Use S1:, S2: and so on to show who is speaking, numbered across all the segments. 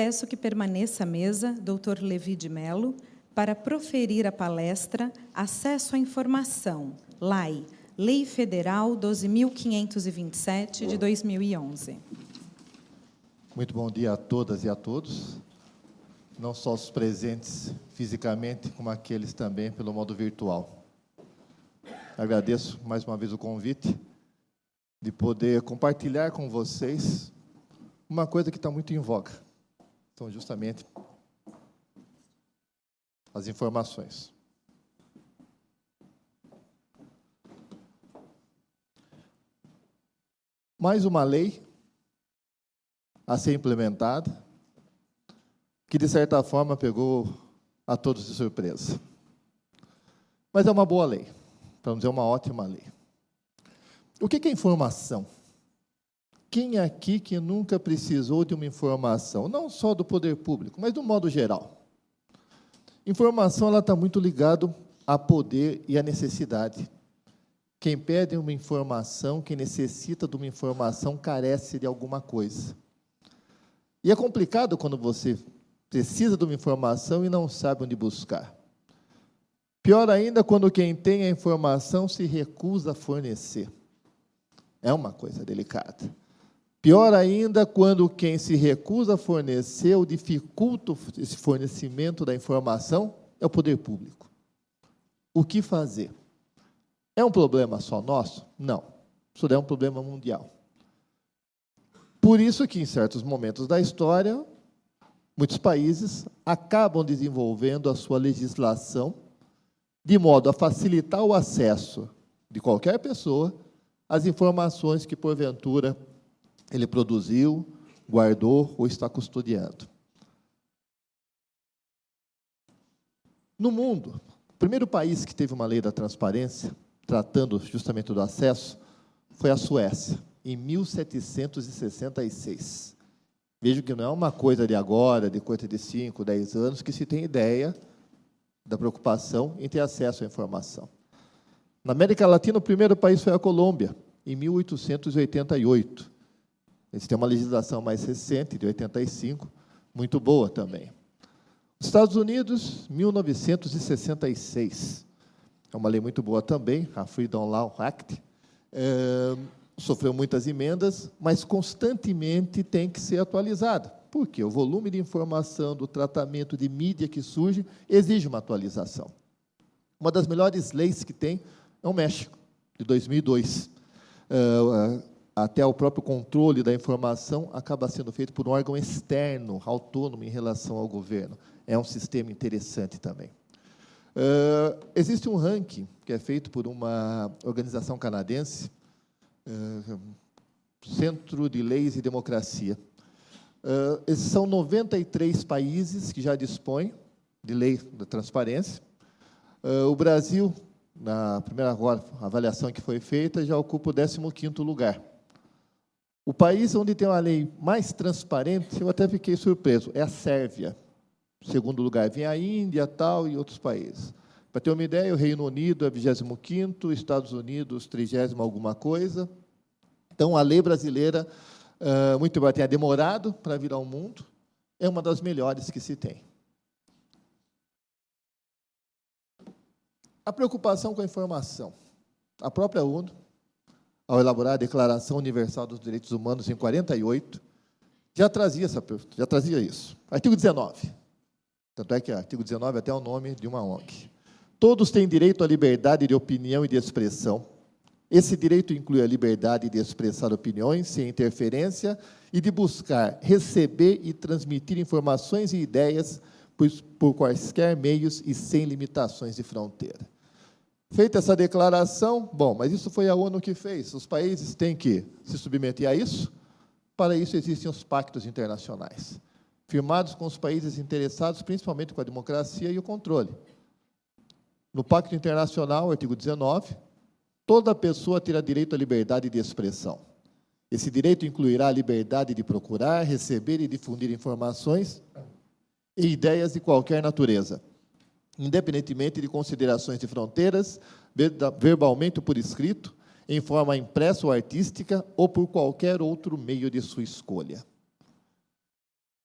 S1: Peço que permaneça à mesa Dr. Levi de Mello para proferir a palestra Acesso à Informação, LAI, Lei Federal 12.527, de 2011.
S2: Muito bom dia a todas e a todos, não só os presentes fisicamente, como aqueles também pelo modo virtual. Agradeço mais uma vez o convite de poder compartilhar com vocês uma coisa que está muito em voga. São justamente as informações. Mais uma lei a ser implementada, que, de certa forma, pegou a todos de surpresa. Mas é uma boa lei, para não dizer uma ótima lei. O que é informação? Quem aqui que nunca precisou de uma informação, não só do poder público, mas do modo geral? Informação ela está muito ligado a poder e a necessidade. Quem pede uma informação, quem necessita de uma informação, carece de alguma coisa. E é complicado quando você precisa de uma informação e não sabe onde buscar. Pior ainda quando quem tem a informação se recusa a fornecer. É uma coisa delicada. Pior ainda quando quem se recusa a fornecer ou dificulta esse fornecimento da informação é o poder público. O que fazer? É um problema só nosso? Não. Isso é um problema mundial. Por isso que, em certos momentos da história, muitos países acabam desenvolvendo a sua legislação de modo a facilitar o acesso de qualquer pessoa às informações que, porventura, ele produziu, guardou ou está custodiando. No mundo, o primeiro país que teve uma lei da transparência, tratando justamente do acesso, foi a Suécia, em 1766. Vejo que não é uma coisa de agora, de coisa de 5, 10 anos, que se tem ideia da preocupação em ter acesso à informação. Na América Latina, o primeiro país foi a Colômbia, em 1888. Eles têm uma legislação mais recente, de 85, muito boa também. Os Estados Unidos, 1966. É uma lei muito boa também, a Freedom Law Act. Sofreu muitas emendas, mas constantemente tem que ser atualizada. Por quê? O volume de informação, do tratamento de mídia que surge, exige uma atualização. Uma das melhores leis que tem é o México, de 2002. Até o próprio controle da informação acaba sendo feito por um órgão externo, autônomo em relação ao governo. É um sistema interessante também. Existe um ranking que é feito por uma organização canadense, Centro de Leis e Democracia. Esses são 93 países que já dispõem de lei da transparência. O Brasil, na primeira avaliação que foi feita, já ocupa o 15º lugar. O país onde tem uma lei mais transparente, eu até fiquei surpreso, é a Sérvia. Em segundo lugar, vem a Índia tal, e outros países. Para ter uma ideia, o Reino Unido é 25º, Estados Unidos, 30º alguma coisa. Então, a lei brasileira, muito embora tenha demorado para vir ao mundo, é uma das melhores que se tem. A preocupação com a informação. A própria ONU, ao elaborar a Declaração Universal dos Direitos Humanos, em 48, já trazia isso. Artigo 19. Tanto é que artigo 19 é até o nome de uma ONG. Todos têm direito à liberdade de opinião e de expressão. Esse direito inclui a liberdade de expressar opiniões sem interferência e de buscar, receber e transmitir informações e ideias por quaisquer meios e sem limitações de fronteira. Feita essa declaração, bom, mas isso foi a ONU que fez. Os países têm que se submeter a isso. Para isso existem os pactos internacionais, firmados com os países interessados, principalmente com a democracia e o controle. No Pacto Internacional, artigo 19, toda pessoa terá direito à liberdade de expressão. Esse direito incluirá a liberdade de procurar, receber e difundir informações e ideias de qualquer natureza, independentemente de considerações de fronteiras, verbalmente ou por escrito, em forma impressa ou artística, ou por qualquer outro meio de sua escolha.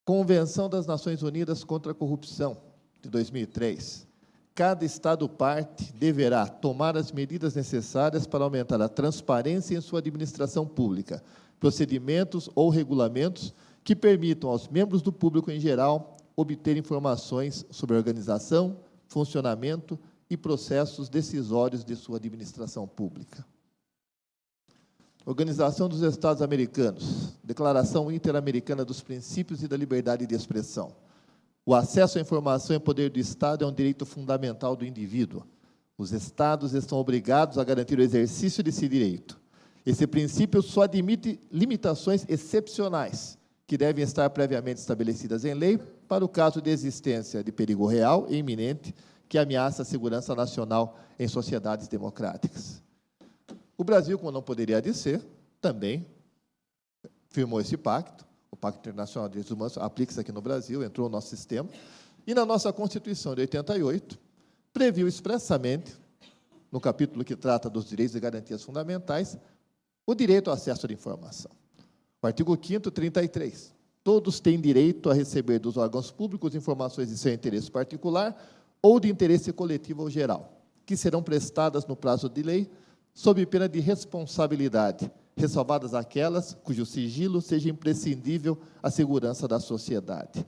S2: Convenção das Nações Unidas contra a Corrupção, de 2003. Cada Estado-parte deverá tomar as medidas necessárias para aumentar a transparência em sua administração pública, procedimentos ou regulamentos que permitam aos membros do público em geral obter informações sobre a organização, funcionamento e processos decisórios de sua administração pública. Organização dos Estados Americanos, Declaração Interamericana dos Princípios e da Liberdade de Expressão. O acesso à informação e poder do Estado é um direito fundamental do indivíduo. Os Estados estão obrigados a garantir o exercício desse direito. Esse princípio só admite limitações excepcionais, que devem estar previamente estabelecidas em lei, para o caso de existência de perigo real e iminente que ameaça a segurança nacional em sociedades democráticas. O Brasil, como não poderia ser, também firmou esse pacto. O Pacto Internacional de Direitos Humanos aplica-se aqui no Brasil, entrou no nosso sistema, e na nossa Constituição de 88, previu expressamente, no capítulo que trata dos direitos e garantias fundamentais, o direito ao acesso à informação. O artigo 5º, 33. Todos têm direito a receber dos órgãos públicos informações de seu interesse particular ou de interesse coletivo ou geral, que serão prestadas no prazo de lei, sob pena de responsabilidade, ressalvadas aquelas cujo sigilo seja imprescindível à segurança da sociedade.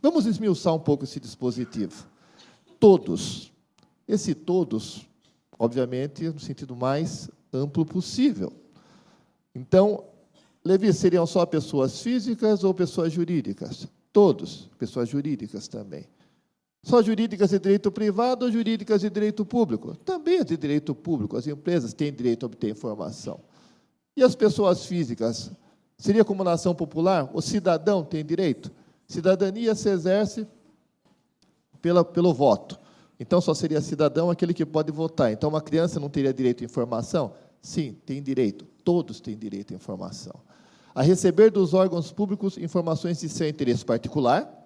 S2: Vamos esmiuçar um pouco esse dispositivo. Todos. Esse todos, obviamente, no sentido mais amplo possível. Então, Levi, seriam só pessoas físicas ou pessoas jurídicas? Todos, pessoas jurídicas também. Só jurídicas de direito privado ou jurídicas de direito público? Também é de direito público. As empresas têm direito a obter informação. E as pessoas físicas? Seria como nação popular? O cidadão tem direito? Cidadania se exerce pelo voto. Então, só seria cidadão aquele que pode votar. Então, uma criança não teria direito à informação? Sim, tem direito. Todos têm direito à informação. A receber dos órgãos públicos informações de seu interesse particular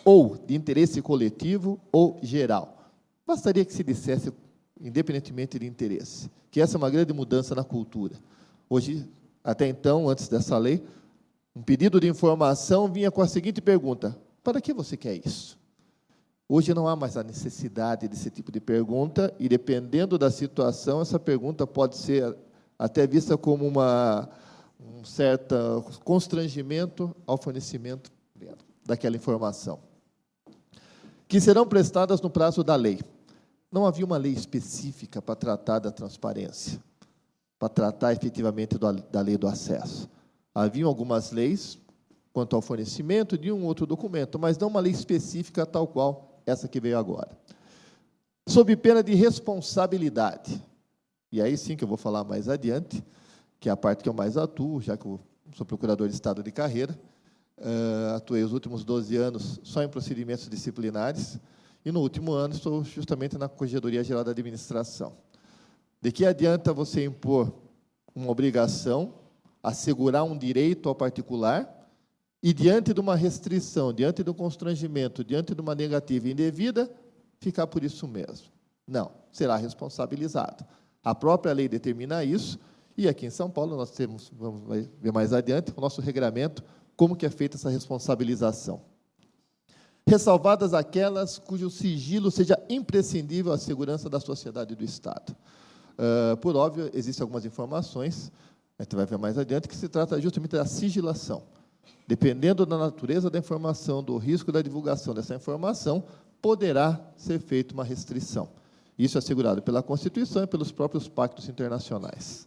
S2: ou de interesse coletivo ou geral. Bastaria que se dissesse, independentemente de interesse, que essa é uma grande mudança na cultura. Hoje, até então, antes dessa lei, um pedido de informação vinha com a seguinte pergunta: para que você quer isso? Hoje não há mais a necessidade desse tipo de pergunta, e dependendo da situação, essa pergunta pode ser até vista como um certo constrangimento ao fornecimento daquela informação, que serão prestadas no prazo da lei. Não havia uma lei específica para tratar da transparência, para tratar efetivamente da lei do acesso. Haviam algumas leis quanto ao fornecimento de um outro documento, mas não uma lei específica tal qual essa que veio agora. Sob pena de responsabilidade. E aí sim que eu vou falar mais adiante, que é a parte que eu mais atuo, já que eu sou procurador de Estado de carreira. Atuei os últimos 12 anos só em procedimentos disciplinares, e no último ano estou justamente na Corregedoria Geral da Administração. De que adianta você impor uma obrigação, assegurar um direito ao particular, e diante de uma restrição, diante do constrangimento, diante de uma negativa indevida, ficar por isso mesmo? Não, será responsabilizado. A própria lei determina isso, e aqui em São Paulo nós temos, vamos ver mais adiante, o nosso regramento, como que é feita essa responsabilização. Ressalvadas aquelas cujo sigilo seja imprescindível à segurança da sociedade e do Estado. Por óbvio, existem algumas informações, a gente vai ver mais adiante, que se trata justamente da sigilação. Dependendo da natureza da informação, do risco da divulgação dessa informação, poderá ser feita uma restrição. Isso é assegurado pela Constituição e pelos próprios pactos internacionais.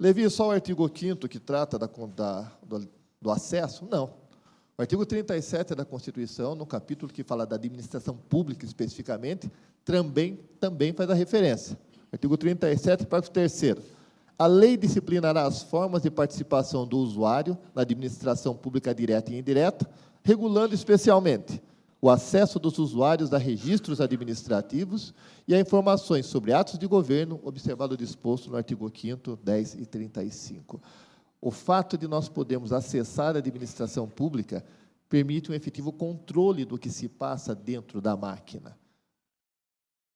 S2: Levi, só o artigo 5º que trata do acesso? Não. O artigo 37 da Constituição, no capítulo que fala da administração pública especificamente, também faz a referência. Artigo 37, parágrafo 3º. A lei disciplinará as formas de participação do usuário na administração pública direta e indireta, regulando especialmente o acesso dos usuários a registros administrativos e a informações sobre atos de governo, observado o disposto no artigo 5º, 10 e 35. O fato de nós podermos acessar a administração pública permite um efetivo controle do que se passa dentro da máquina.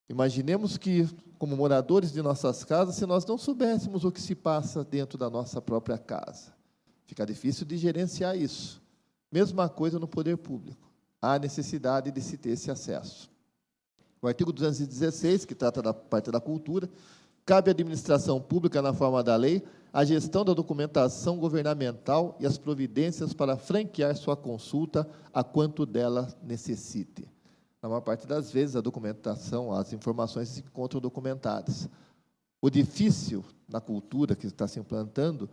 S2: Imaginemos que, como moradores de nossas casas, se nós não soubéssemos o que se passa dentro da nossa própria casa, Fica difícil de gerenciar isso. Mesma coisa no poder público. Há necessidade de se ter esse acesso. O artigo 216, que trata da parte da cultura, cabe à administração pública, na forma da lei, a gestão da documentação governamental e as providências para franquear sua consulta a quanto dela necessite. Na maior parte das vezes, a documentação, as informações se encontram documentadas. O difícil na cultura que está se implantando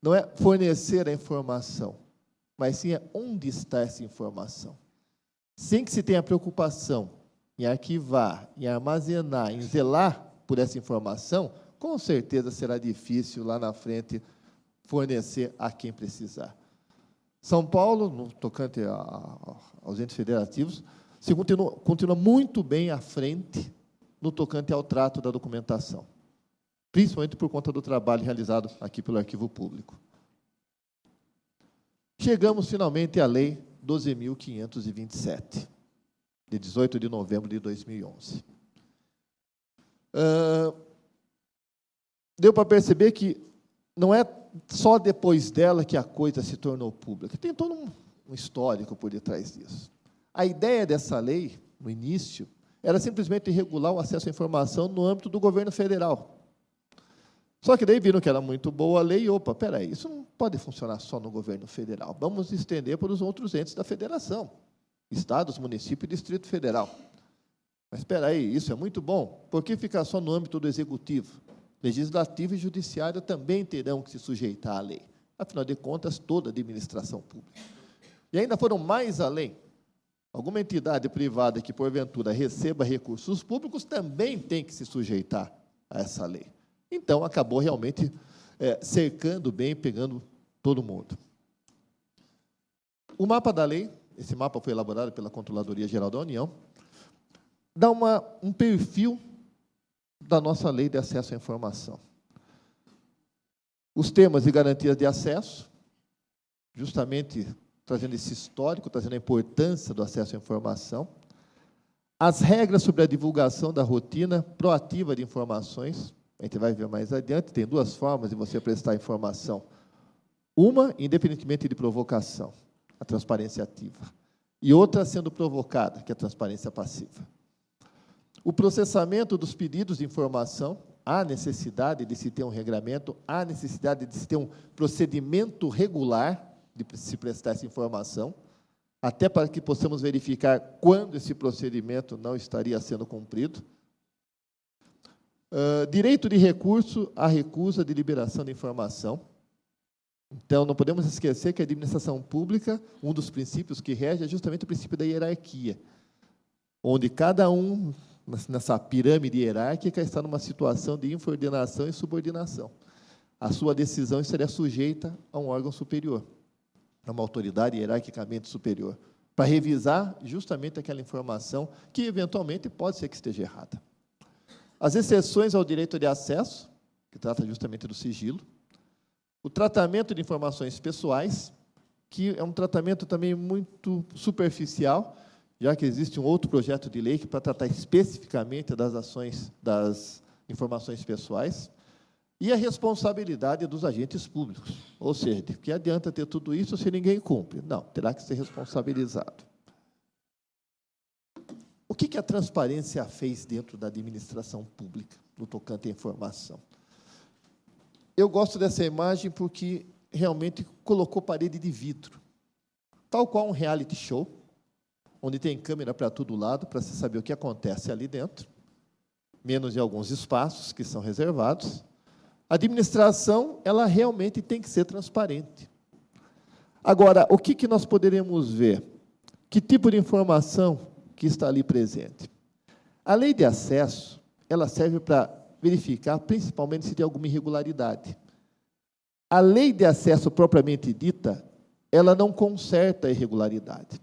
S2: não é fornecer a informação, mas sim onde está essa informação. Sem que se tenha preocupação em arquivar, em armazenar, em zelar por essa informação, com certeza será difícil lá na frente fornecer a quem precisar. São Paulo, no tocante aos entes federativos, se continua muito bem à frente no tocante ao trato da documentação, principalmente por conta do trabalho realizado aqui pelo Arquivo Público. Chegamos, finalmente, à Lei 12.527, de 18 de novembro de 2011. Deu para perceber que não é só depois dela que a coisa se tornou pública. Tem todo um histórico por detrás disso. A ideia dessa lei, no início, era simplesmente regular o acesso à informação no âmbito do governo federal. Só que daí viram que era muito boa a lei e, opa, peraí, isso não pode funcionar só no governo federal. Vamos estender para os outros entes da federação, estados, município e Distrito Federal. Mas espera aí, isso é muito bom. Por que ficar só no âmbito do executivo? Legislativo e judiciário também terão que se sujeitar à lei. Afinal de contas, toda a administração pública. E ainda foram mais além. Alguma entidade privada que, porventura, receba recursos públicos também tem que se sujeitar a essa lei. Então, acabou realmente cercando bem, pegando todo mundo. O mapa da lei, esse mapa foi elaborado pela Controladoria Geral da União, dá um perfil da nossa lei de acesso à informação. Os temas e garantias de acesso, justamente trazendo esse histórico, trazendo a importância do acesso à informação, as regras sobre a divulgação da rotina proativa de informações, a gente vai ver mais adiante, tem duas formas de você prestar informação. Uma, independentemente de provocação, a transparência ativa, e outra sendo provocada, que é a transparência passiva. O processamento dos pedidos de informação, há necessidade de se ter um regramento, há necessidade de se ter um procedimento regular de se prestar essa informação, até para que possamos verificar quando esse procedimento não estaria sendo cumprido. Direito de recurso à recusa de liberação de informação. Então, não podemos esquecer que a administração pública, um dos princípios que rege é justamente o princípio da hierarquia, onde cada um, nessa pirâmide hierárquica, está numa situação de infraordenação e subordinação. A sua decisão estaria sujeita a um órgão superior, a uma autoridade hierarquicamente superior, para revisar justamente aquela informação que, eventualmente, pode ser que esteja errada. As exceções ao direito de acesso, que trata justamente do sigilo, o tratamento de informações pessoais, que é um tratamento também muito superficial, já que existe um outro projeto de lei que para tratar especificamente das ações, das informações pessoais, e a responsabilidade dos agentes públicos, ou seja, de que adianta ter tudo isso se ninguém cumpre? Não, terá que ser responsabilizado. O que a transparência fez dentro da administração pública, no tocante à informação? Eu gosto dessa imagem porque realmente colocou parede de vidro, tal qual um reality show, onde tem câmera para todo lado, para se saber o que acontece ali dentro, menos em alguns espaços que são reservados. A administração, ela realmente tem que ser transparente. Agora, o que nós poderemos ver? Que tipo de informação que está ali presente? A lei de acesso, ela serve para verificar, principalmente, se tem alguma irregularidade. A lei de acesso propriamente dita, ela não conserta a irregularidade.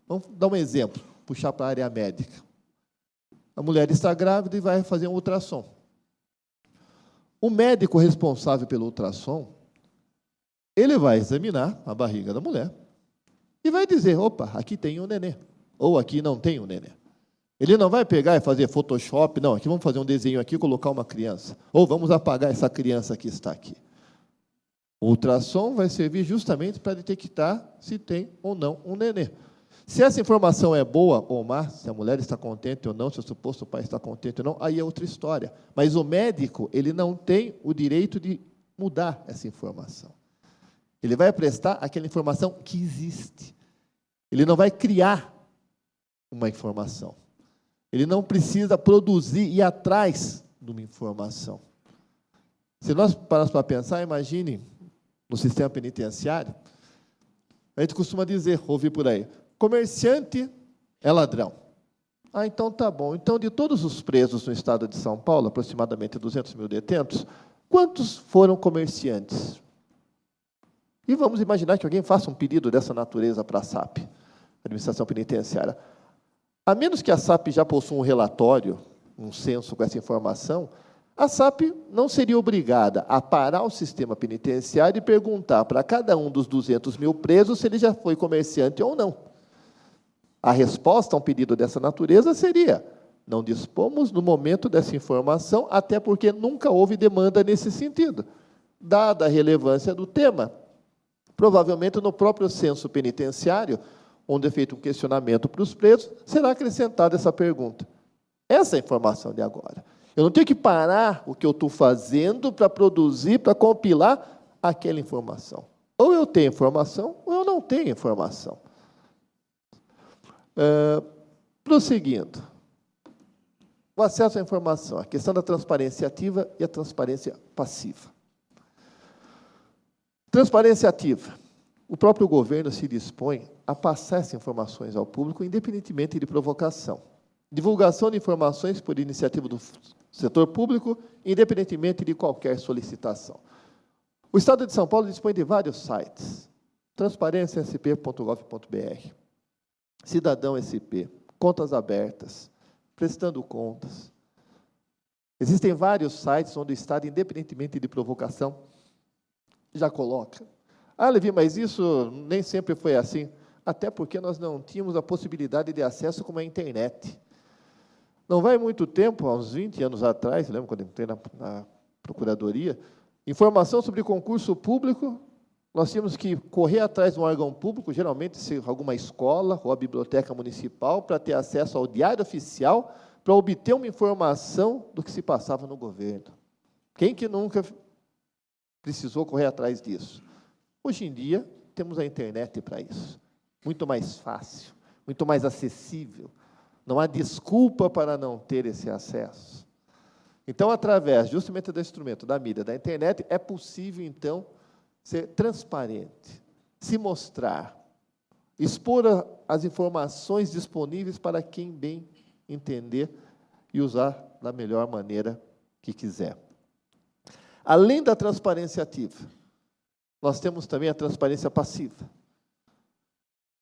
S2: Vamos dar um exemplo, puxar para a área médica. A mulher está grávida e vai fazer um ultrassom. O médico responsável pelo ultrassom, ele vai examinar a barriga da mulher e vai dizer, opa, aqui tem um nenê, ou aqui não tem um nenê. Ele não vai pegar e fazer Photoshop, não, aqui vamos fazer um desenho aqui e colocar uma criança, ou vamos apagar essa criança que está aqui. O ultrassom vai servir justamente para detectar se tem ou não um nenê. Se essa informação é boa ou má, se a mulher está contente ou não, se o suposto pai está contente ou não, aí é outra história. Mas o médico, ele não tem o direito de mudar essa informação. Ele vai prestar aquela informação que existe. Ele não vai criar uma informação. Ele não precisa produzir e ir atrás de uma informação. Se nós pararmos para pensar, imagine no sistema penitenciário, a gente costuma dizer, ouvir por aí, comerciante é ladrão. Ah, então tá bom. Então, de todos os presos no estado de São Paulo, aproximadamente 200 mil detentos, quantos foram comerciantes? E vamos imaginar que alguém faça um pedido dessa natureza para a SAP, Administração Penitenciária. A menos que a SAP já possua um relatório, um censo com essa informação, a SAP não seria obrigada a parar o sistema penitenciário e perguntar para cada um dos 200 mil presos se ele já foi comerciante ou não. A resposta a um pedido dessa natureza seria: não dispomos no momento dessa informação, até porque nunca houve demanda nesse sentido. Dada a relevância do tema, provavelmente no próprio censo penitenciário, onde é feito um questionamento para os presos, será acrescentada essa pergunta. Essa é a informação de agora. Eu não tenho que parar o que eu estou fazendo para produzir, para compilar aquela informação. Ou eu tenho informação, ou eu não tenho informação. Prosseguindo. O acesso à informação, a questão da transparência ativa e a transparência passiva. Transparência ativa. O próprio governo se dispõe a passar essas informações ao público, independentemente de provocação. Divulgação de informações por iniciativa do setor público, independentemente de qualquer solicitação. O Estado de São Paulo dispõe de vários sites. transparenciasp.gov.br, Cidadão SP, Contas Abertas, Prestando Contas. Existem vários sites onde o Estado, independentemente de provocação, já coloca. Ah, Levi, mas isso nem sempre foi assim. Até porque nós não tínhamos a possibilidade de acesso como a internet. Não vai muito tempo, há uns 20 anos atrás, lembro quando entrei na Procuradoria, informação sobre concurso público, nós tínhamos que correr atrás de um órgão público, geralmente alguma escola ou a biblioteca municipal, para ter acesso ao diário oficial, para obter uma informação do que se passava no governo. Quem que nunca precisou correr atrás disso? Hoje em dia, temos a internet para isso. Muito mais fácil, muito mais acessível. Não há desculpa para não ter esse acesso. Então, através justamente do instrumento da mídia, da internet, é possível, então, ser transparente, se mostrar, expor as informações disponíveis para quem bem entender e usar da melhor maneira que quiser. Além da transparência ativa, nós temos também a transparência passiva.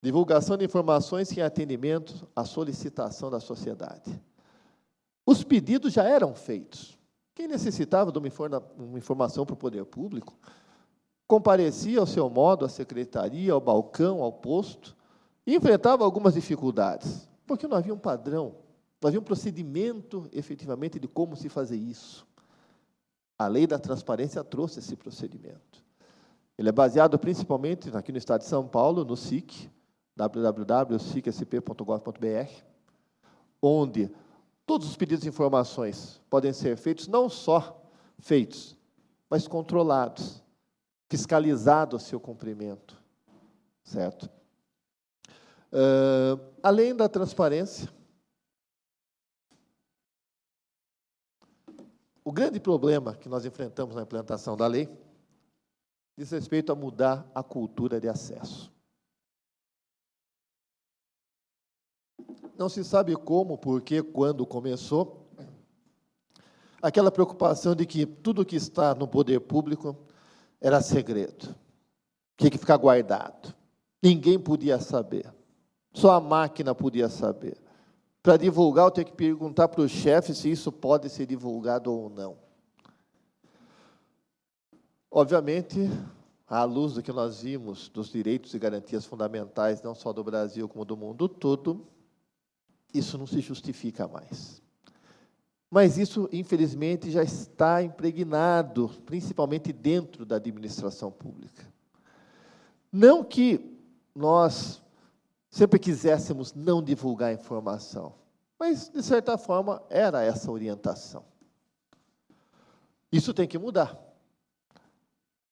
S2: Divulgação de informações em atendimento à solicitação da sociedade. Os pedidos já eram feitos. Quem necessitava de uma informação para o poder público, comparecia ao seu modo à secretaria, ao balcão, ao posto, e enfrentava algumas dificuldades, porque não havia um padrão, não havia um procedimento, efetivamente, de como se fazer isso. A lei da transparência trouxe esse procedimento. Ele é baseado principalmente, aqui no estado de São Paulo, no SIC, www.sicsp.gov.br, onde todos os pedidos de informações podem ser feitos, não só feitos, mas controlados, fiscalizado o seu cumprimento, certo? Além da transparência, o grande problema que nós enfrentamos na implantação da lei diz respeito a mudar a cultura de acesso. Não se sabe como, porque, quando começou, aquela preocupação de que tudo que está no poder público era segredo, tinha que ficar guardado. Ninguém podia saber, só a máquina podia saber. Para divulgar, eu tenho que perguntar para o chefe se isso pode ser divulgado ou não. Obviamente, à luz do que nós vimos dos direitos e garantias fundamentais, não só do Brasil, como do mundo todo, isso não se justifica mais. Mas isso, infelizmente, já está impregnado, principalmente dentro da administração pública. Não que nós sempre quiséssemos não divulgar informação, mas, de certa forma, era essa orientação. Isso tem que mudar.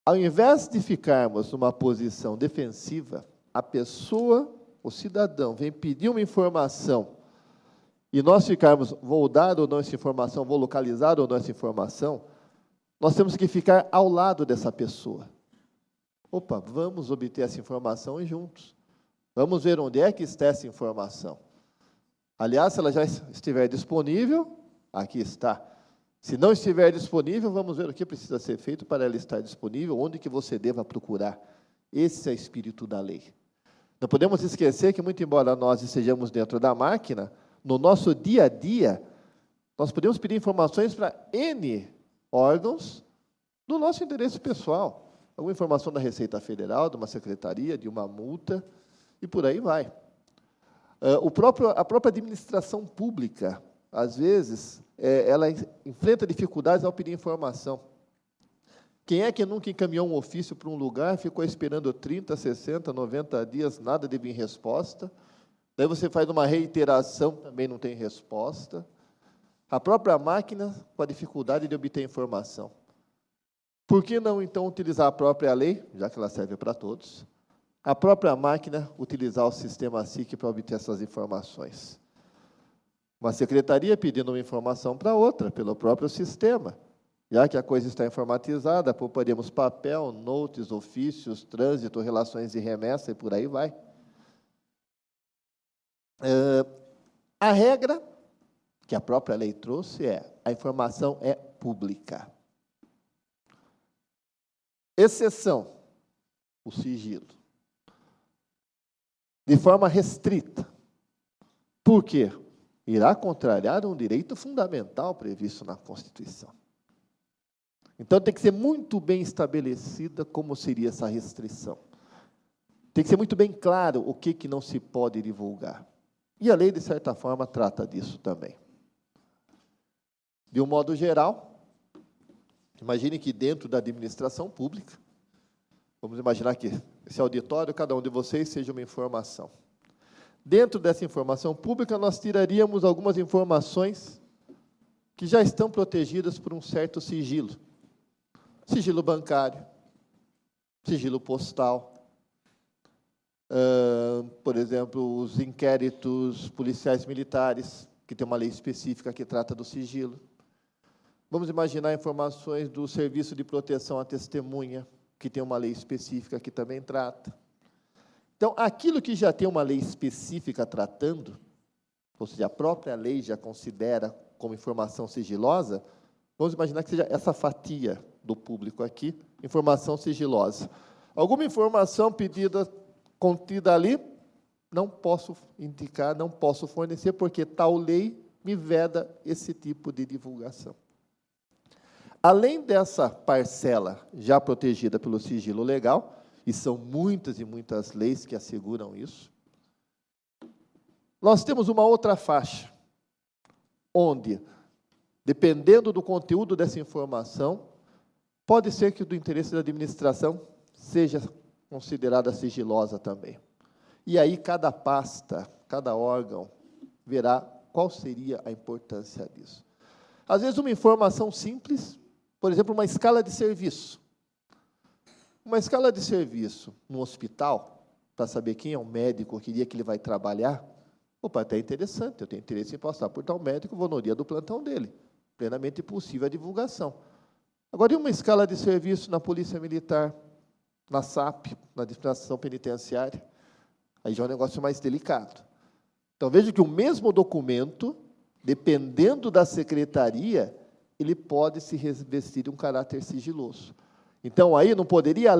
S2: Ao invés de ficarmos numa posição defensiva, a pessoa, o cidadão, vem pedir uma informação e nós ficarmos, vou dar ou não essa informação, vou localizar ou não essa informação, nós temos que ficar ao lado dessa pessoa. Opa, vamos obter essa informação juntos. Vamos ver onde é que está essa informação. Aliás, se ela já estiver disponível, aqui está. Se não estiver disponível, vamos ver o que precisa ser feito para ela estar disponível, onde que você deva procurar. Esse é o espírito da lei. Não podemos esquecer que, muito embora nós estejamos dentro da máquina, no nosso dia a dia, nós podemos pedir informações para N órgãos do nosso interesse pessoal. Alguma informação da Receita Federal, de uma secretaria, de uma multa, e por aí vai. A própria administração pública, às vezes, ela enfrenta dificuldades ao pedir informação. Quem é que nunca encaminhou um ofício para um lugar, ficou esperando 30, 60, 90 dias, nada de vir resposta? Daí você faz uma reiteração, também não tem resposta. A própria máquina com a dificuldade de obter informação. Por que não, então, utilizar a própria lei, já que ela serve para todos, a própria máquina utilizar o sistema SIC para obter essas informações? Uma secretaria pedindo uma informação para outra, pelo próprio sistema. Já que a coisa está informatizada, pouparíamos papel, notes, ofícios, trânsito, relações de remessa e por aí vai. A regra que a própria lei trouxe a informação é pública. Exceção, o sigilo. De forma restrita. Por quê? Irá contrariar um direito fundamental previsto na Constituição. Então, tem que ser muito bem estabelecida como seria essa restrição. Tem que ser muito bem claro o que não se pode divulgar. E a lei, de certa forma, trata disso também. De um modo geral, imagine que dentro da administração pública, vamos imaginar que esse auditório, cada um de vocês, seja uma informação. Dentro dessa informação pública, nós tiraríamos algumas informações que já estão protegidas por um certo sigilo. Sigilo bancário, sigilo postal, por exemplo, os inquéritos policiais militares, que tem uma lei específica que trata do sigilo. Vamos imaginar informações do Serviço de Proteção à Testemunha, que tem uma lei específica que também trata. Então, aquilo que já tem uma lei específica tratando, ou seja, a própria lei já considera como informação sigilosa, vamos imaginar que seja essa fatia do público aqui, informação sigilosa. Alguma informação pedida, contida ali, não posso indicar, não posso fornecer, porque tal lei me veda esse tipo de divulgação. Além dessa parcela já protegida pelo sigilo legal, e são muitas e muitas leis que asseguram isso, nós temos uma outra faixa, onde, dependendo do conteúdo dessa informação, pode ser que do interesse da administração seja considerada sigilosa também. E aí cada pasta, cada órgão, verá qual seria a importância disso. Às vezes uma informação simples, por exemplo, uma escala de serviço. Uma escala de serviço no hospital, para saber quem é o médico, que dia que ele vai trabalhar, opa, até interessante, eu tenho interesse em passar por tal médico, vou no dia do plantão dele. Plenamente possível a divulgação. Agora, e uma escala de serviço na Polícia Militar, na SAP, na Administração Penitenciária? Aí já é um negócio mais delicado. Então, veja que o mesmo documento, dependendo da secretaria, ele pode se revestir de um caráter sigiloso. Então, aí não poderia a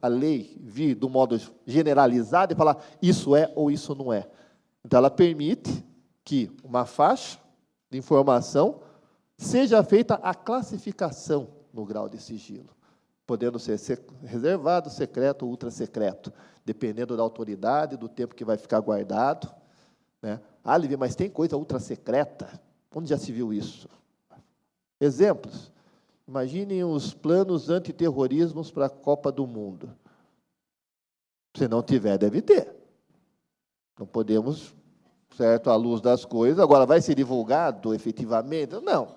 S2: lei vir do modo generalizado e falar isso é ou isso não é. Então, ela permite que uma faixa de informação seja feita a classificação no grau de sigilo, podendo ser reservado, secreto ou ultra-secreto, dependendo da autoridade, do tempo que vai ficar guardado. Né? Ah, Lívia, mas tem coisa ultra-secreta? Onde já se viu isso? Exemplos. Imaginem os planos antiterrorismos para a Copa do Mundo. Se não tiver, deve ter. Não podemos, certo, à luz das coisas. Agora, vai ser divulgado efetivamente? Não.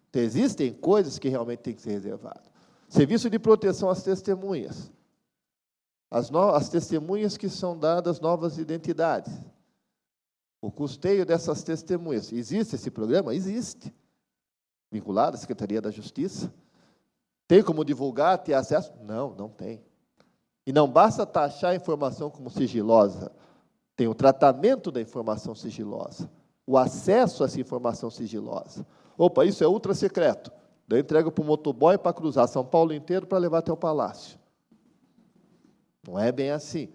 S2: Então, existem coisas que realmente têm que ser reservadas. Serviço de proteção às testemunhas. As testemunhas que são dadas novas identidades. O custeio dessas testemunhas. Existe esse programa? Existe. Vinculado à Secretaria da Justiça. Tem como divulgar, ter acesso? Não, não tem. E não basta taxar a informação como sigilosa. Tem o tratamento da informação sigilosa. O acesso a essa informação sigilosa. Opa, isso é ultra secreto. Daí eu entrego para o motoboy para cruzar São Paulo inteiro para levar até o palácio. Não é bem assim.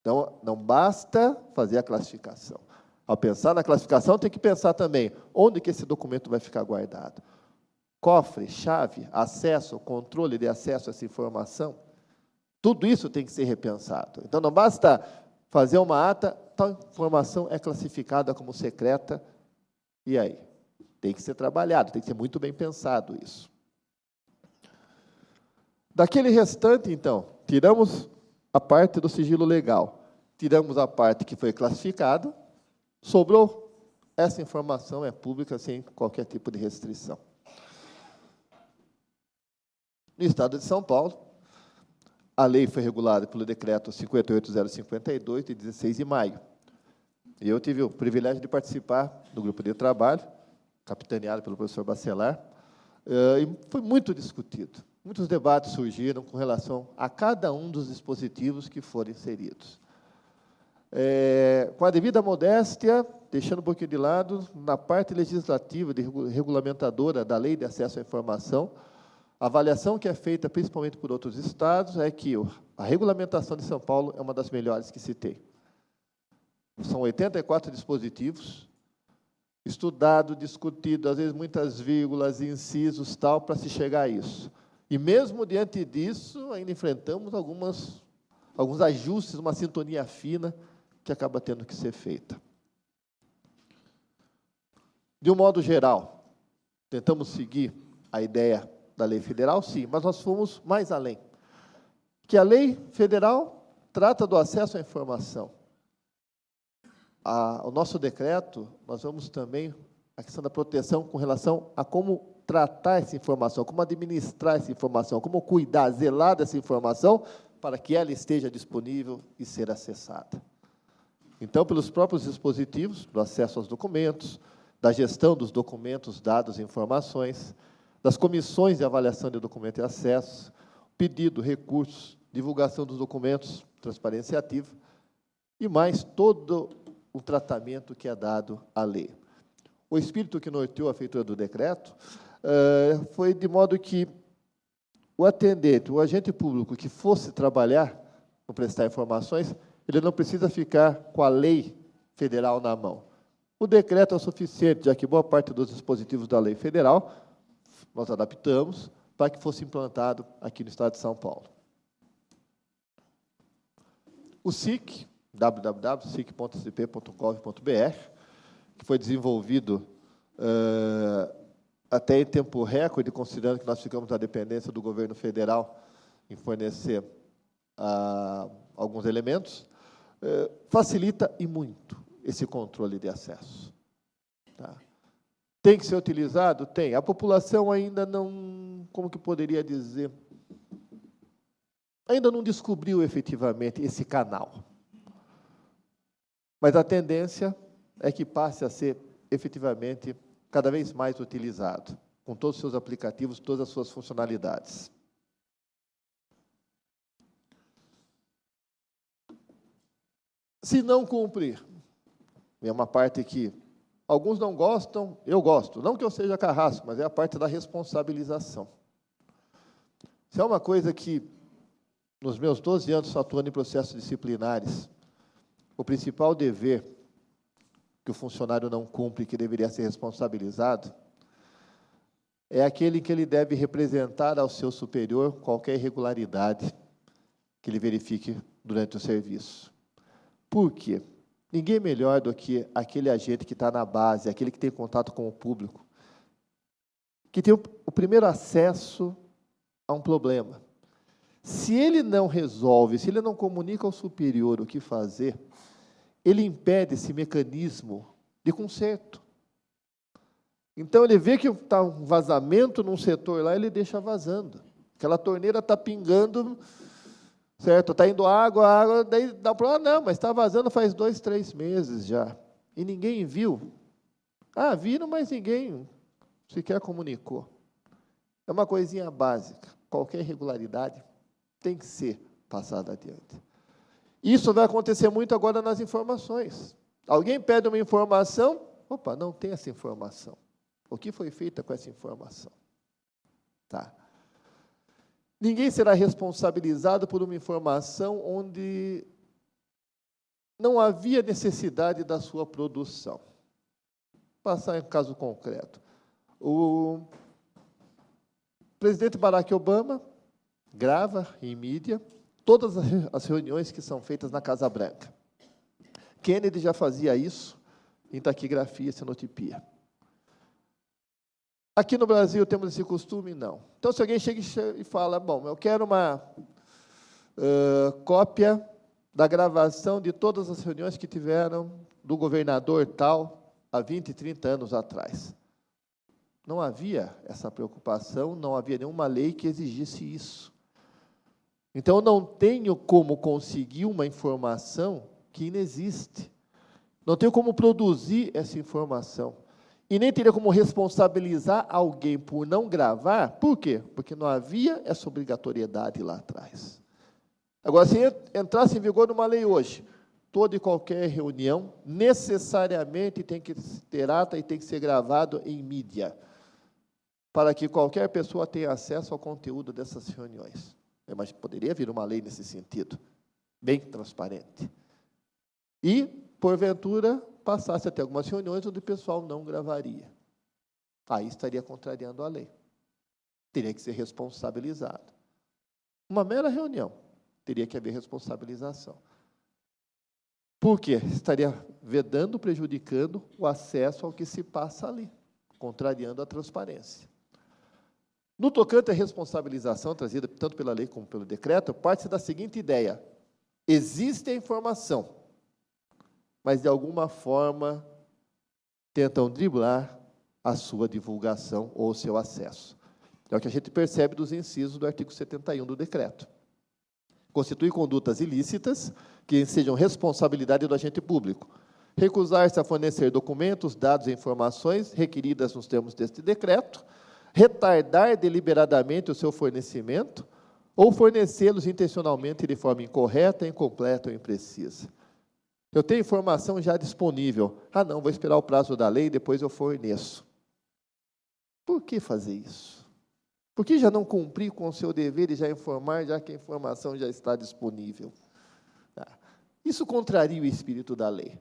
S2: Então, não basta fazer a classificação. Ao pensar na classificação, tem que pensar também onde que esse documento vai ficar guardado. Cofre, chave, acesso, controle de acesso a essa informação. Tudo isso tem que ser repensado. Então, não basta fazer uma ata, tal informação é classificada como secreta, e aí? Tem que ser trabalhado, tem que ser muito bem pensado isso. Daquele restante, então, tiramos a parte do sigilo legal, tiramos a parte que foi classificada, sobrou, essa informação é pública sem qualquer tipo de restrição. No Estado de São Paulo, a lei foi regulada pelo decreto 58052, de 16 de maio. E eu tive o privilégio de participar do grupo de trabalho, capitaneado pelo professor Bacelar, e foi muito discutido. Muitos debates surgiram com relação a cada um dos dispositivos que foram inseridos. Com a devida modéstia, deixando um pouquinho de lado, na parte legislativa, regulamentadora da Lei de Acesso à Informação, a avaliação que é feita, principalmente por outros estados, é que a regulamentação de São Paulo é uma das melhores que se tem. São 84 dispositivos, estudado, discutido, às vezes muitas vírgulas, incisos, tal, para se chegar a isso. E mesmo diante disso, ainda enfrentamos alguns ajustes, uma sintonia fina que acaba tendo que ser feita. De um modo geral, tentamos seguir a ideia da lei federal, sim, mas nós fomos mais além. Que a lei federal trata do acesso à informação. O nosso decreto, nós vamos também a questão da proteção com relação a como tratar essa informação, como administrar essa informação, como cuidar, zelar dessa informação para que ela esteja disponível e ser acessada. Então, pelos próprios dispositivos, do acesso aos documentos, da gestão dos documentos, dados e informações, das comissões de avaliação de documento e acesso, pedido, recursos, divulgação dos documentos, transparência ativa, e mais todo o tratamento que é dado à lei. O espírito que norteou a feitura do decreto foi de modo que o atendente, o agente público que fosse trabalhar para prestar informações, ele não precisa ficar com a lei federal na mão. O decreto é o suficiente, já que boa parte dos dispositivos da lei federal nós adaptamos para que fosse implantado aqui no Estado de São Paulo. O SIC, www.sic.sp.gov.br, que foi desenvolvido até em tempo recorde, considerando que nós ficamos na dependência do governo federal em fornecer alguns elementos, facilita e muito esse controle de acesso. Tá? Tem que ser utilizado? Tem. A população ainda não, como que poderia dizer, ainda não descobriu efetivamente esse canal. Mas a tendência é que passe a ser efetivamente cada vez mais utilizado, com todos os seus aplicativos, todas as suas funcionalidades. Se não cumprir, é uma parte que alguns não gostam, eu gosto. Não que eu seja carrasco, mas é a parte da responsabilização. Isso é uma coisa que, nos meus 12 anos atuando em processos disciplinares, o principal dever que o funcionário não cumpre, que deveria ser responsabilizado, é aquele que ele deve representar ao seu superior qualquer irregularidade que ele verifique durante o serviço. Por quê? Ninguém melhor do que aquele agente que está na base, aquele que tem contato com o público, que tem o primeiro acesso a um problema. Se ele não resolve, se ele não comunica ao superior o que fazer, ele impede esse mecanismo de conserto. Então, ele vê que está um vazamento num setor lá, ele deixa vazando. Aquela torneira está pingando, certo? Está indo água, daí dá para não, mas está vazando faz 2, 3 meses já. E ninguém viu. Ah, viram, mas ninguém sequer comunicou. É uma coisinha básica. Qualquer irregularidade tem que ser passada adiante. Isso vai acontecer muito agora nas informações. Alguém pede uma informação, opa, não tem essa informação. O que foi feito com essa informação? Tá. Ninguém será responsabilizado por uma informação onde não havia necessidade da sua produção. Vou passar em um caso concreto. O presidente Barack Obama grava em mídia todas as reuniões que são feitas na Casa Branca. Kennedy já fazia isso em taquigrafia, cenotipia. Aqui no Brasil temos esse costume? Não. Então, se alguém chega e fala, bom, eu quero uma cópia da gravação de todas as reuniões que tiveram do governador tal, há 20, 30 anos atrás. Não havia essa preocupação, não havia nenhuma lei que exigisse isso. Então, eu não tenho como conseguir uma informação que inexiste. Não tenho como produzir essa informação. E nem teria como responsabilizar alguém por não gravar. Por quê? Porque não havia essa obrigatoriedade lá atrás. Agora, se entrasse em vigor uma lei hoje, toda e qualquer reunião necessariamente tem que ter ata e tem que ser gravado em mídia, para que qualquer pessoa tenha acesso ao conteúdo dessas reuniões. Mas poderia vir uma lei nesse sentido, bem transparente. E, porventura, passasse até algumas reuniões onde o pessoal não gravaria. Aí estaria contrariando a lei. Teria que ser responsabilizado. Uma mera reunião, teria que haver responsabilização. Por quê? Estaria vedando, prejudicando o acesso ao que se passa ali, contrariando a transparência. No tocante à responsabilização trazida tanto pela lei como pelo decreto, parte-se da seguinte ideia: existe a informação, mas de alguma forma tentam driblar a sua divulgação ou o seu acesso. É o que a gente percebe dos incisos do artigo 71 do decreto. Constitui condutas ilícitas que sejam responsabilidade do agente público. Recusar-se a fornecer documentos, dados e informações requeridas nos termos deste decreto, retardar deliberadamente o seu fornecimento ou fornecê-los intencionalmente de forma incorreta, incompleta ou imprecisa. Eu tenho informação já disponível. Ah, não, vou esperar o prazo da lei e depois eu forneço. Por que fazer isso? Por que já não cumprir com o seu dever e já informar, já que a informação já está disponível? Isso contraria o espírito da lei.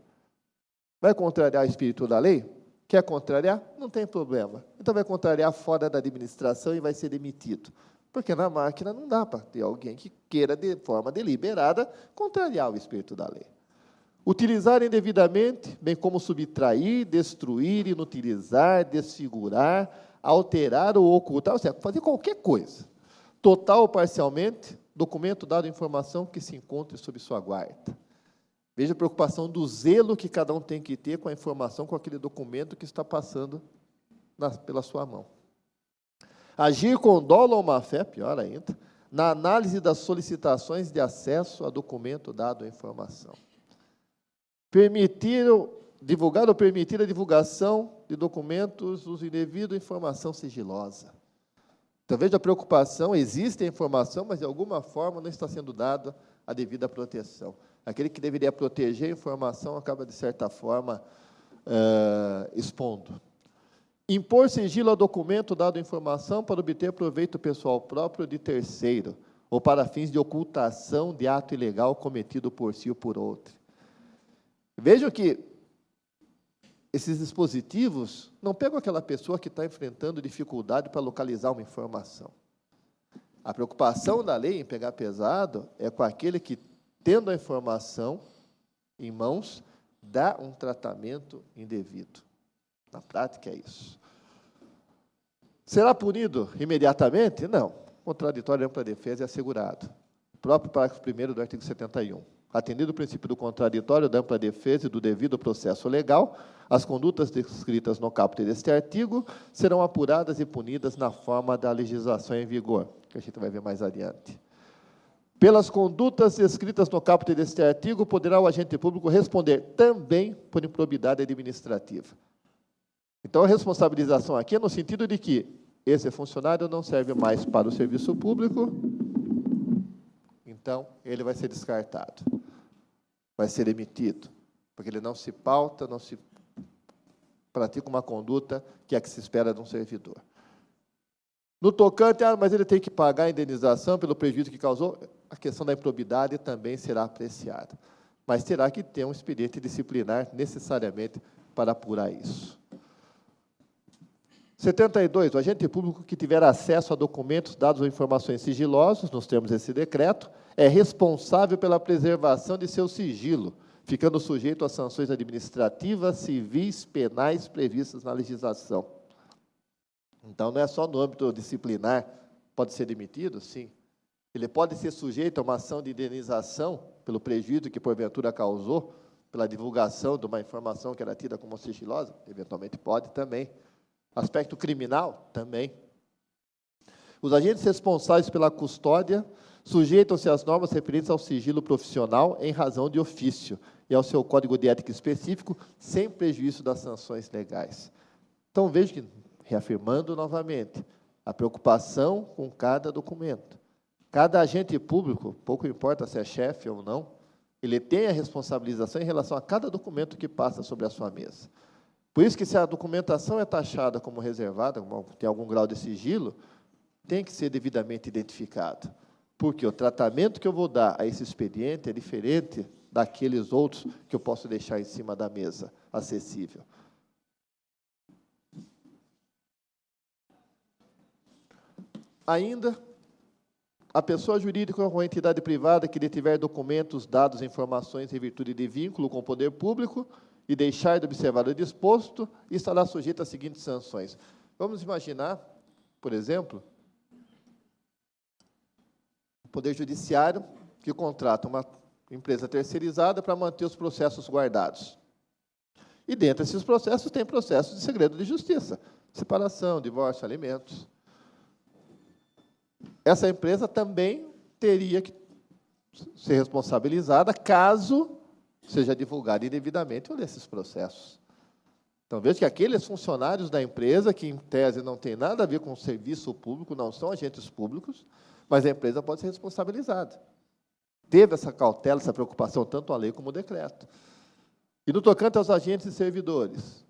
S2: Vai contrariar o espírito da lei? Quer contrariar? Não tem problema. Então vai contrariar fora da administração e vai ser demitido. Porque na máquina não dá para ter alguém que queira, de forma deliberada, contrariar o espírito da lei. Utilizar indevidamente, bem como subtrair, destruir, inutilizar, desfigurar, alterar ou ocultar, ou seja, fazer qualquer coisa, total ou parcialmente, documento, dado, informação que se encontre sob sua guarda. Veja a preocupação do zelo que cada um tem que ter com a informação, com aquele documento que está passando pela sua mão. Agir com dolo ou má-fé, pior ainda, na análise das solicitações de acesso a documento, dado, informação. Divulgar ou permitir a divulgação de documentos, uso indevido, informação sigilosa. Então, veja a preocupação, existe a informação, mas de alguma forma não está sendo dada a devida proteção. Aquele que deveria proteger a informação acaba, de certa forma, expondo. Impor sigilo ao documento, dado informação, para obter proveito pessoal próprio de terceiro, ou para fins de ocultação de ato ilegal cometido por si ou por outro. Vejam que esses dispositivos não pegam aquela pessoa que está enfrentando dificuldade para localizar uma informação. A preocupação da lei em pegar pesado é com aquele que, tendo a informação em mãos, dá um tratamento indevido. Na prática é isso. Será punido imediatamente? Não. Contraditório e ampla defesa é assegurado. O próprio parágrafo 1º do artigo 71. Atendido o princípio do contraditório, da ampla defesa e do devido processo legal, as condutas descritas no caput deste artigo serão apuradas e punidas na forma da legislação em vigor, que a gente vai ver mais adiante. Pelas condutas descritas no caput deste artigo, poderá o agente público responder também por improbidade administrativa. Então, a responsabilização aqui é no sentido de que esse funcionário não serve mais para o serviço público, então ele vai ser descartado, vai ser demitido, porque ele não se pauta, não se pratica uma conduta que é a que se espera de um servidor. No tocante, mas ele tem que pagar a indenização pelo prejuízo que causou, a questão da improbidade também será apreciada, mas terá que ter um expediente disciplinar necessariamente para apurar isso. 72. O agente público que tiver acesso a documentos, dados ou informações sigilosos, nos termos desse decreto, é responsável pela preservação de seu sigilo, ficando sujeito às sanções administrativas, civis, penais previstas na legislação. Então, não é só no âmbito disciplinar, pode ser demitido, sim. Ele pode ser sujeito a uma ação de indenização pelo prejuízo que, porventura, causou, pela divulgação de uma informação que era tida como sigilosa, eventualmente pode também. Aspecto criminal, também. Os agentes responsáveis pela custódia sujeitam-se às normas referentes ao sigilo profissional em razão de ofício e ao seu código de ética específico, sem prejuízo das sanções legais. Então, vejo que, reafirmando novamente, a preocupação com cada documento. Cada agente público, pouco importa se é chefe ou não, ele tem a responsabilização em relação a cada documento que passa sobre a sua mesa. Por isso que, se a documentação é taxada como reservada, tem algum grau de sigilo, tem que ser devidamente identificado. Porque o tratamento que eu vou dar a esse expediente é diferente daqueles outros que eu posso deixar em cima da mesa, acessível. Ainda, a pessoa jurídica ou a entidade privada que detiver documentos, dados, informações em virtude de vínculo com o poder público e deixar de observar o disposto, estará sujeita às seguintes sanções. Vamos imaginar, por exemplo, o Poder Judiciário que contrata uma empresa terceirizada para manter os processos guardados. E dentro desses processos tem processos de segredo de justiça, separação, divórcio, alimentos. Essa empresa também teria que ser responsabilizada caso seja divulgado indevidamente um desses processos. Então, veja que aqueles funcionários da empresa, que em tese não tem nada a ver com o serviço público, não são agentes públicos, mas a empresa pode ser responsabilizada. Teve essa cautela, essa preocupação, tanto a lei como o decreto. E no tocante aos agentes e servidores,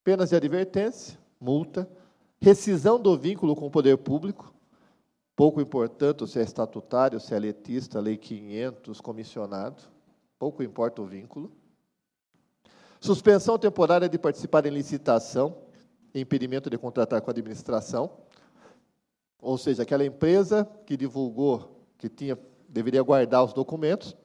S2: penas de advertência, multa, rescisão do vínculo com o poder público, pouco importante se é estatutário, se é letista, lei 500, comissionado, pouco importa o vínculo. Suspensão temporária de participar em licitação, impedimento de contratar com a administração, ou seja, aquela empresa que divulgou que deveria guardar os documentos,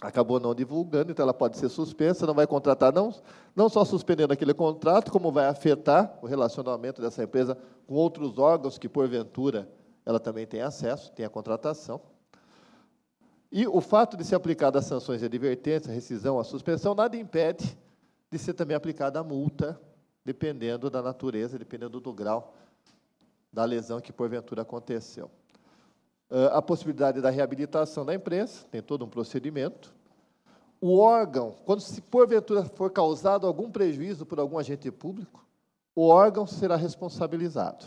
S2: acabou não divulgando, então ela pode ser suspensa, não vai contratar, não só suspendendo aquele contrato, como vai afetar o relacionamento dessa empresa com outros órgãos que, porventura, ela também tem acesso, tem a contratação. E o fato de ser aplicada as sanções de advertência, rescisão, a suspensão, nada impede de ser também aplicada a multa, dependendo da natureza, dependendo do grau da lesão que, porventura, aconteceu. A possibilidade da reabilitação da empresa, tem todo um procedimento. O órgão, quando se, porventura, for causado algum prejuízo por algum agente público, o órgão será responsabilizado.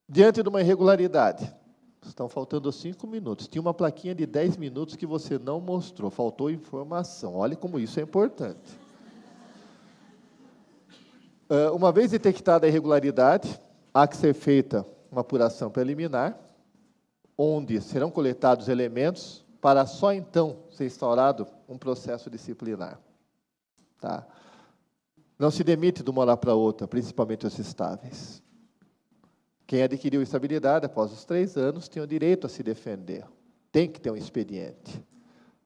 S2: Diante de uma irregularidade, estão faltando 5 minutos. Tinha uma plaquinha de 10 minutos que você não mostrou. Faltou informação. Olhe como isso é importante. Uma vez detectada a irregularidade, há que ser feita uma apuração preliminar, onde serão coletados elementos para só então ser instaurado um processo disciplinar. Tá? Não se demite de uma hora para outra, principalmente os estáveis. Quem adquiriu estabilidade após os 3 anos tem o direito a se defender. Tem que ter um expediente.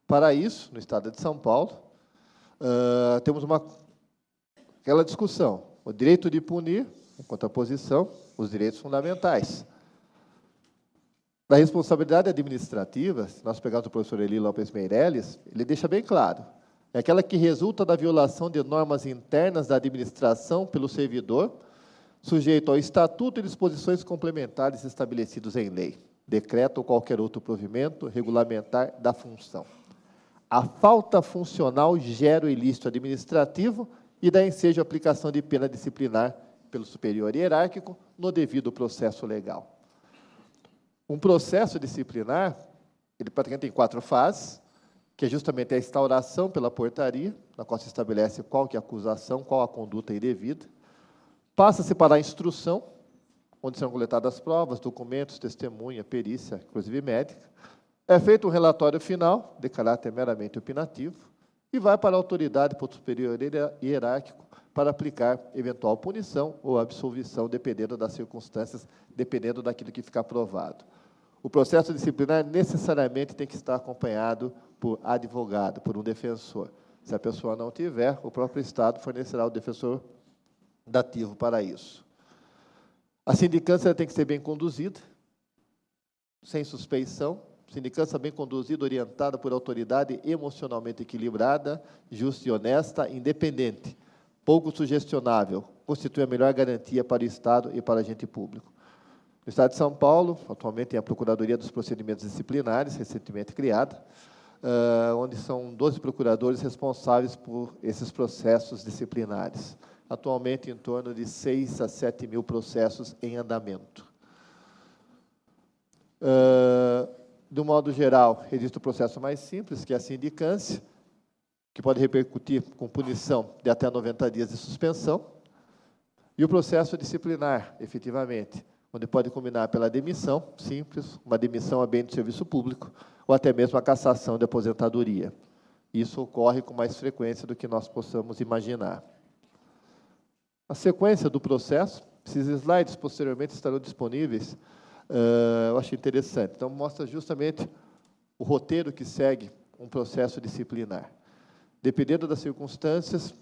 S2: Para isso, no Estado de São Paulo, temos aquela discussão. o direito de punir, em contraposição, os direitos fundamentais. Da responsabilidade administrativa, se nós pegarmos o professor Eli Lopes Meirelles, ele deixa bem claro, é aquela que resulta da violação de normas internas da administração pelo servidor, sujeito ao estatuto e disposições complementares estabelecidos em lei, decreto ou qualquer outro provimento regulamentar da função. A falta funcional gera o ilícito administrativo e dá ensejo à aplicação de pena disciplinar pelo superior hierárquico no devido processo legal. Um processo disciplinar, ele praticamente tem 4 fases, que é justamente a instauração pela portaria, na qual se estabelece qual que é a acusação, qual a conduta indevida. Passa-se para a instrução, onde serão coletadas provas, documentos, testemunha, perícia, inclusive médica. É feito um relatório final, de caráter meramente opinativo, e vai para a autoridade para o superior hierárquico para aplicar eventual punição ou absolvição, dependendo das circunstâncias, dependendo daquilo que ficar provado. O processo disciplinar necessariamente tem que estar acompanhado por advogado, por um defensor. Se a pessoa não tiver, o próprio Estado fornecerá o defensor dativo para isso. A sindicância tem que ser bem conduzida, sem suspeição. Sindicância bem conduzida, orientada por autoridade emocionalmente equilibrada, justa e honesta, independente, pouco sugestionável, constitui a melhor garantia para o Estado e para o agente público. No Estado de São Paulo, atualmente tem a Procuradoria dos Procedimentos Disciplinares, recentemente criada, onde são 12 procuradores responsáveis por esses processos disciplinares. Atualmente, em torno de 6 a 7 mil processos em andamento. De um modo geral, existe o processo mais simples, que é a sindicância, que pode repercutir com punição de até 90 dias de suspensão, e o processo disciplinar, efetivamente, onde pode combinar pela demissão, simples, uma demissão a bem do serviço público, ou até mesmo a cassação de aposentadoria. Isso ocorre com mais frequência do que nós possamos imaginar. A sequência do processo, esses slides posteriormente estarão disponíveis, eu achei interessante. Então, mostra justamente o roteiro que segue um processo disciplinar. Dependendo das circunstâncias,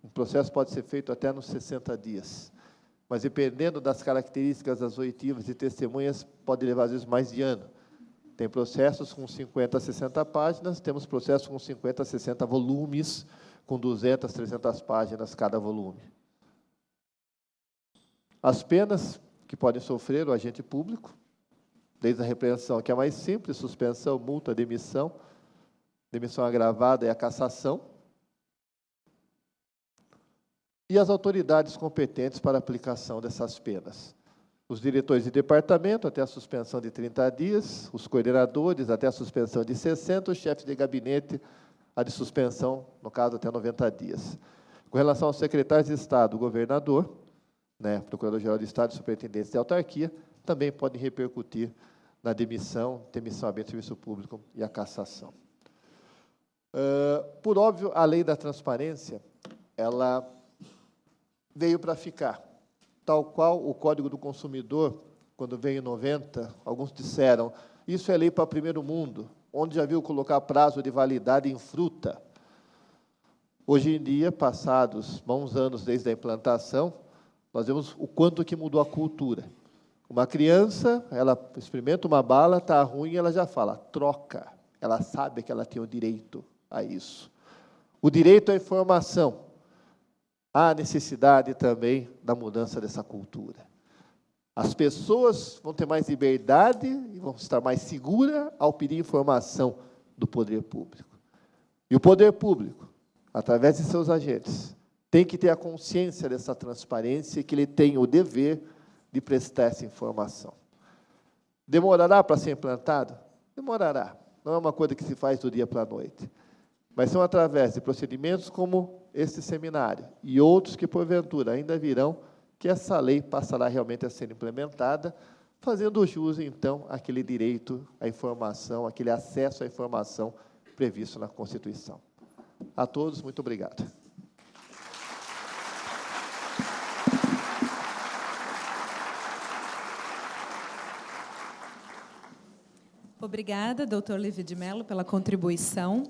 S2: um processo pode ser feito até nos 60 dias. Mas, dependendo das características das oitivas e testemunhas, pode levar, às vezes, mais de ano. Tem processos com 50 a 60 páginas, temos processos com 50 a 60 volumes, com 200, 300 páginas cada volume. As penas que podem sofrer o agente público, desde a repreensão, que é a mais simples, suspensão, multa, demissão agravada e a cassação, e as autoridades competentes para a aplicação dessas penas. Os diretores de departamento, até a suspensão de 30 dias, os coordenadores, até a suspensão de 60, os chefes de gabinete, a de suspensão, no caso, até 90 dias. Com relação aos secretários de Estado, o governador, Procurador-Geral do Estado e superintendentes de autarquia, também podem repercutir na demissão a bem do serviço público e a cassação. Por óbvio, a lei da transparência, ela veio para ficar. Tal qual o Código do Consumidor, quando veio em 90, alguns disseram, isso é lei para o primeiro mundo, onde já viu colocar prazo de validade em fruta. Hoje em dia, passados bons anos desde a implantação, nós vemos o quanto que mudou a cultura. Uma criança, ela experimenta uma bala, está ruim, ela já fala, troca. Ela sabe que ela tem o direito a isso. O direito à informação. Há necessidade também da mudança dessa cultura. As pessoas vão ter mais liberdade e vão estar mais seguras ao pedir informação do poder público. E o poder público, através de seus agentes, tem que ter a consciência dessa transparência e que ele tem o dever de prestar essa informação. Demorará para ser implantado? Demorará. Não é uma coisa que se faz do dia para a noite. Mas são através de procedimentos como este seminário e outros que, porventura, ainda virão, que essa lei passará realmente a ser implementada, fazendo jus, então, àquele direito à informação, aquele acesso à informação previsto na Constituição. A todos, muito obrigado.
S1: Obrigada, doutor Levi de Mello, pela contribuição.